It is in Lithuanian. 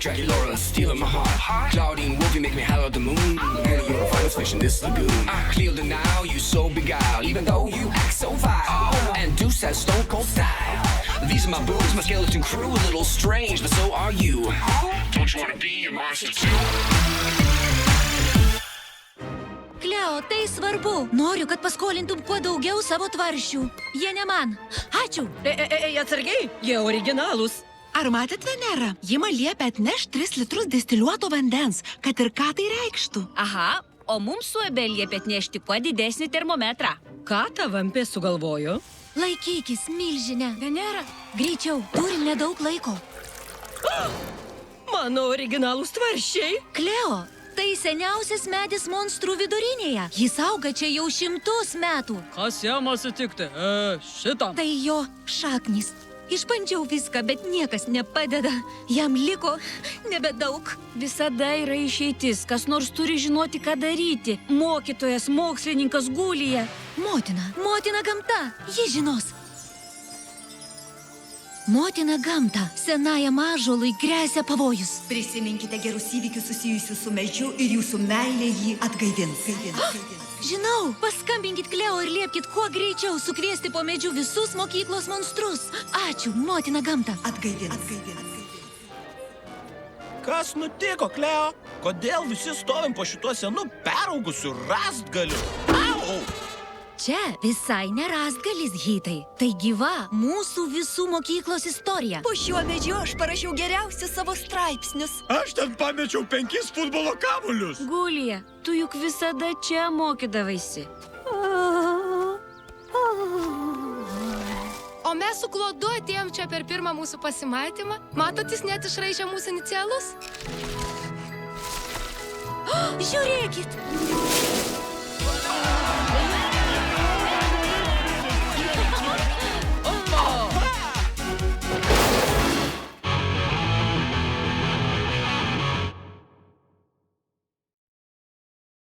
Dracula stealing my heart. Claudine Wolfie make me holler at the moon. And you're a finest fish in this lagoon. I clear the now, you so beguiled, even though you act so vile. And Deuce has stone cold style. These are my boobs, my skeleton crew, a little strange, but so are you. Don't you wanna be a monster too? Kleo, tai svarbu. Noriu, kad paskolintum kuo daugiau savo tvaršių. Jie ne man. Ačiū. Atsargiai, jie originalūs. Ar matėt Venerą? Ji man liepia atnešt 3 litrus distiliuoto vandens, kad ir ką tai reikštų. Aha, o mums su Abel liepia atnešti kuo didesnį termometrą. Ką ta vampė sugalvojo? Laikykis, milžinė. Venera, greičiau, turim nedaug laiko. Mano originalūs tvaršiai. Kleo, tai seniausias medis monstrų vidurinėje. Jis auga čia jau 100 metų. Kas jam atsitikti? Šitam. Tai jo šaknys. Išbandžiau viską, bet niekas nepadeda. Jam liko nebedaug. Visada yra išeitis. Kas nors turi žinoti, ką daryti. Mokytojas, mokslininkas Gulija. Motina gamta. Ji žinos. Motina gamta. Senajam ąžuolui gresia pavojus. Prisiminkite gerus įvykius susijusius su medžiu ir jūsų meilė jį atgaivins. Žinau, paskambinkit Kleo ir liepkit kuo greičiau sukviesti po medžiu visus mokyklos monstrus. Ačiū, motina gamta. Atgaivins. Kas nutiko, Kleo? Kodėl visi stovim po šituo senu peraugusiu rąstgaliu? Au! Čia visai nerastgalis, Hitai. Tai gyva mūsų visų mokyklos istorija. Po šiuo medžiu aš parašiau geriausius savo straipsnius. Aš ten pamečiau 5 futbolo kamuolius. Gulija, tu juk visada čia mokydavaisi. O mes su Klodu atėjom čia per pirmą mūsų pasimatymą. Matot, jis net išraižė mūsų inicialus? Žiūrėkit!